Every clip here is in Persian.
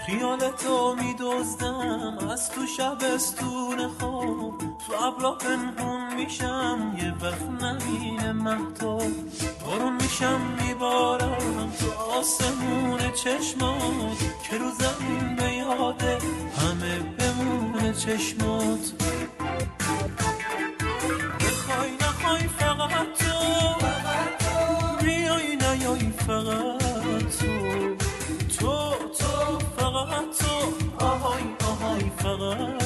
خیالتو میدزدم از تو شبستون خواب، تو ابرا پنهون میشم یه وقت نبینه مهتاب، بارون میشم میبارم تو آسمون چشمات، که رو زمین به یاده همه بمونه چشمات. بخوای نخوای فقط تو بیای نیای فقط تو فقط تو آهای آهای فقط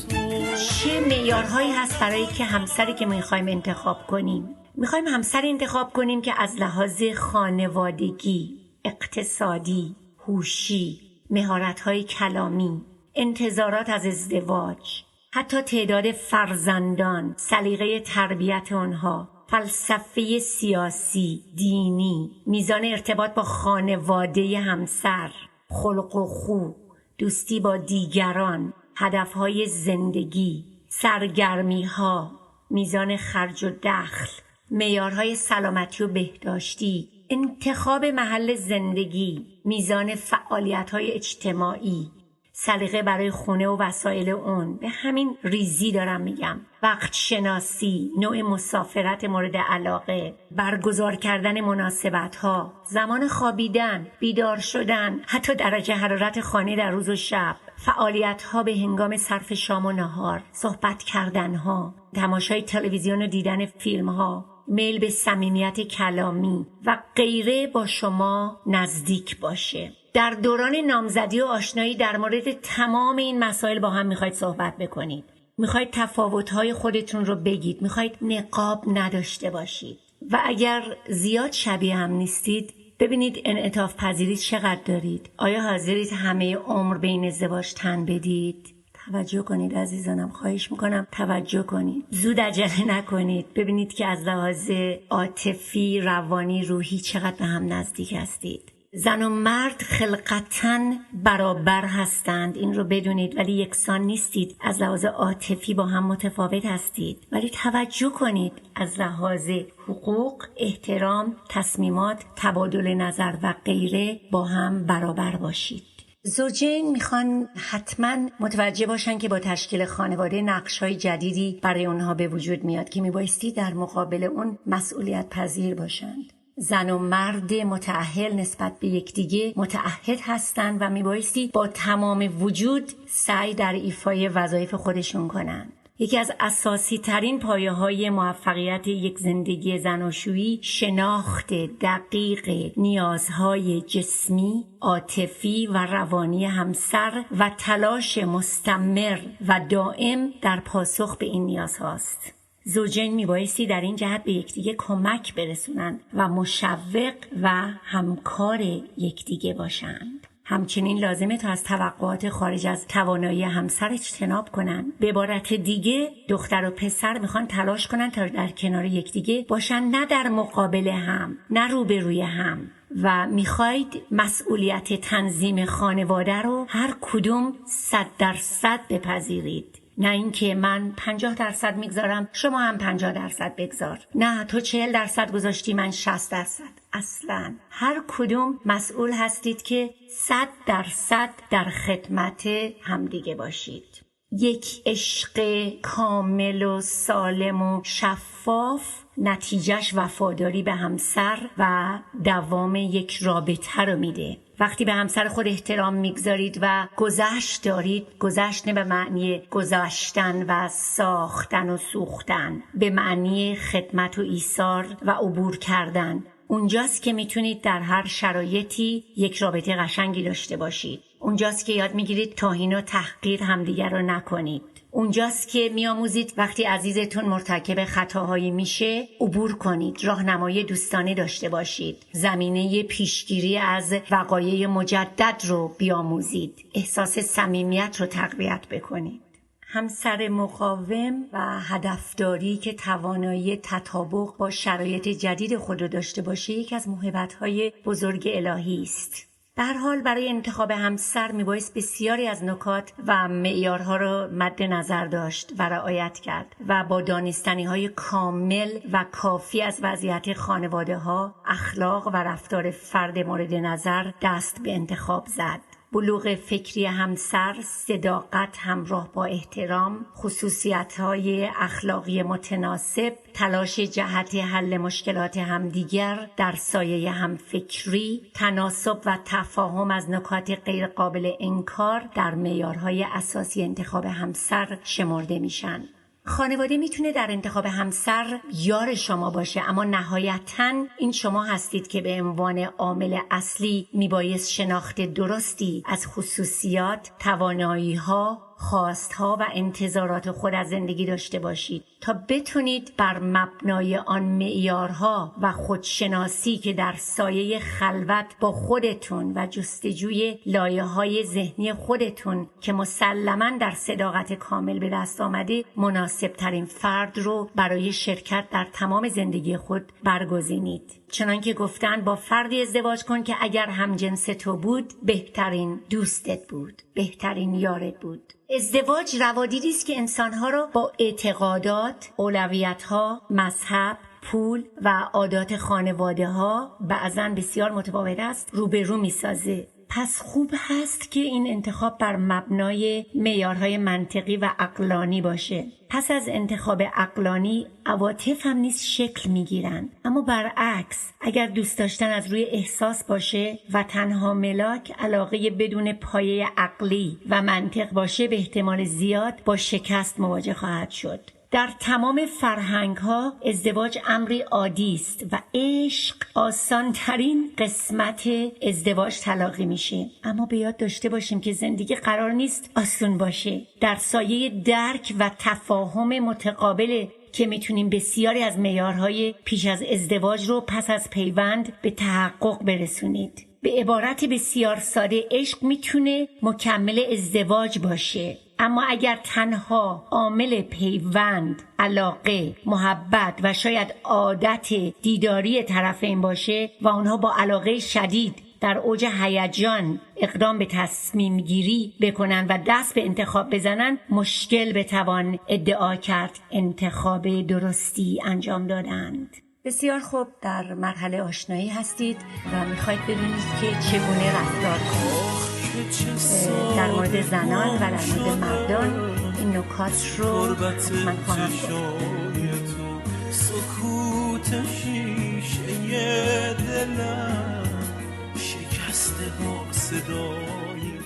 تو. چه معیارهایی هست برای که همسری که میخوایم انتخاب کنیم؟ میخوایم همسر انتخاب کنیم که از لحاظ خانوادگی، اقتصادی، هوشی، مهارت‌های کلامی، انتظارات از ازدواج، حتی تعداد فرزندان، سلیقه تربیت آنها، فلسفه سیاسی، دینی، میزان ارتباط با خانواده همسر، خلق و خو، دوستی با دیگران، هدفهای زندگی، سرگرمی‌ها، میزان خرج و دخل، معیارهای سلامتی و بهداشتی، انتخاب محل زندگی، میزان فعالیت‌های اجتماعی، سلیقه برای خونه و وسایل اون، به همین ریزی دارم میگم، وقت شناسی، نوع مسافرت مورد علاقه، برگزار کردن مناسبت‌ها، زمان خوابیدن، بیدار شدن، حتی درجه حرارت خانه در روز و شب، فعالیت‌ها به هنگام صرف شام و نهار، صحبت کردن‌ها، تماشای تلویزیون و دیدن فیلم‌ها، میل به صمیمیت کلامی و غیره با شما نزدیک باشه. در دوران نامزدی و آشنایی در مورد تمام این مسائل با هم میخواید صحبت بکنید. میخواید تفاوت‌های خودتون رو بگید. میخواید نقاب نداشته باشید. و اگر زیاد شبیه هم نیستید، ببینید انعطاف پذیری چقدر دارید. آیا حاضرید همه عمر به این ازدواج تن بدید؟ توجه کنید عزیزانم، خواهش میکنم توجه کنید. زود عجله نکنید. ببینید که از لحاظ عاطفی، روانی، روحی چقدر به هم نزدیک هستید. زن و مرد خلقتاً برابر هستند، این رو بدونید، ولی یکسان نیستید. از لحاظ عاطفی با هم متفاوت هستید، ولی توجه کنید از لحاظ حقوق، احترام، تصمیمات، تبادل نظر و غیره با هم برابر باشید. زوجین میخوان حتما متوجه باشن که با تشکیل خانواده نقش‌های جدیدی برای اونها به وجود میاد که میبایستی در مقابل اون مسئولیت پذیر باشند. زن و مرد متأهل نسبت به یکدیگه متعهد هستند و میبایستی با تمام وجود سعی در ایفای وظایف خودشون کنند. یکی از اساسی ترین پایه های موفقیت یک زندگی زناشویی شناخت دقیق نیازهای جسمی، عاطفی و روانی همسر و تلاش مستمر و دائم در پاسخ به این نیازهاست. زوجین میبایستی در این جهت به یکدیگه کمک برسونند و مشوق و همکار یکدیگه باشند. همچنین لازمه تا از توقعات خارج از توانایی همسر اجتناب کنن. به عبارت دیگه دختر و پسر میخوان تلاش کنن تا در کنار یکدیگه باشن، نه در مقابل هم، نه روبروی هم. و میخواید مسئولیت تنظیم خانواده رو هر کدوم 100% بپذیرید. نه اینکه من 50% میگذارم شما هم 50% بگذار، نه تو 40% گذاشتی من 60%. اصلا هر کدوم مسئول هستید که 100% در خدمت همدیگه باشید. یک عشق کامل و سالم و شفاف نتیجهش وفاداری به همسر و دوام یک رابطه رو میده. وقتی به همسر خود احترام میگذارید و گذشت دارید، گذشت نه به معنی گذاشتن و ساختن و سوختن، به معنی خدمت و ایثار و عبور کردن، اونجاست که میتونید در هر شرایطی یک رابطه قشنگی داشته باشید. اونجاست که یاد میگیرید توهین و تحقیر همدیگر رو نکنید. اونجاست که میآموزید وقتی عزیزتون مرتکب خطاهایی میشه عبور کنید، راهنمایی دوستانه داشته باشید، زمینه پیشگیری از وقایع مجدد رو بیاموزید، احساس صمیمیت رو تقویت بکنید. همسر مقاوم و هدفداری که توانایی تطابق با شرایط جدید خود رو داشته باشه یکی از موهبت‌های بزرگ الهی است. به هر حال برای انتخاب همسر میبایست بسیاری از نکات و معیارها رو مد نظر داشت و رعایت کرد و با دانستنی‌های کامل و کافی از وضعیت خانواده‌ها، اخلاق و رفتار فرد مورد نظر دست به انتخاب زد. بلوغ فکری همسر، صداقت همراه با احترام، خصوصیت‌های اخلاقی متناسب، تلاش جهت حل مشکلات همدیگر در سایه همفکری، تناسب و تفاهم از نکات غیر قابل انکار در معیارهای اساسی انتخاب همسر شمرده میشن. خانواده میتونه در انتخاب همسر یار شما باشه، اما نهایتاً این شما هستید که به عنوان عامل اصلی میبایست شناخت درستی از خصوصیات، توانایی‌ها، خواستها و انتظارات خود از زندگی داشته باشید تا بتونید بر مبنای آن معیارها و خودشناسی که در سایه خلوت با خودتون و جستجوی لایه‌های ذهنی خودتون که مسلماً در صداقت کامل به دست آمده، مناسب ترین فرد رو برای شرکت در تمام زندگی خود برگزینید. چنان که گفتن با فردی ازدواج کن که اگر هم جنس تو بود بهترین دوستت بود، بهترین یارت بود. ازدواج روادیدی است که انسانها را با اعتقادات، اولویت‌ها، مذهب، پول و عادات خانواده‌ها بعضاً بسیار متفاوت است روبرو می‌سازه. پس خوب هست که این انتخاب بر مبنای معیارهای منطقی و عقلانی باشه. پس از انتخاب عقلانی عواطف هم نیز شکل میگیرن، اما برعکس اگر دوست داشتن از روی احساس باشه و تنها ملاک علاقه بدون پایه عقلی و منطق باشه، به احتمال زیاد با شکست مواجه خواهد شد. در تمام فرهنگ‌ها ازدواج امری عادی است و عشق آسان ترین قسمت ازدواج تلقی میشه. اما به یاد داشته باشیم که زندگی قرار نیست آسون باشه. در سایه درک و تفاهم متقابل که میتونیم بسیاری از معیارهای پیش از ازدواج رو پس از پیوند به تحقق برسونید. به عبارت بسیار ساده، عشق میتونه مکمل ازدواج باشه، اما اگر تنها عامل پیوند، علاقه، محبت و شاید عادت دیداری طرفین باشه و اونها با علاقه شدید در اوج هیجان اقدام به تصمیم گیری بکنن و دست به انتخاب بزنن، مشکل بتوان ادعا کرد انتخاب درستی انجام دادند. بسیار خوب، در مرحله آشنایی هستید و میخواید ببینید که چگونه رفتار کنید. در مورد زنان و در مورد مردان این نکات رو من خواهم گفت. سکوت شیشه دلم شکسته با صدای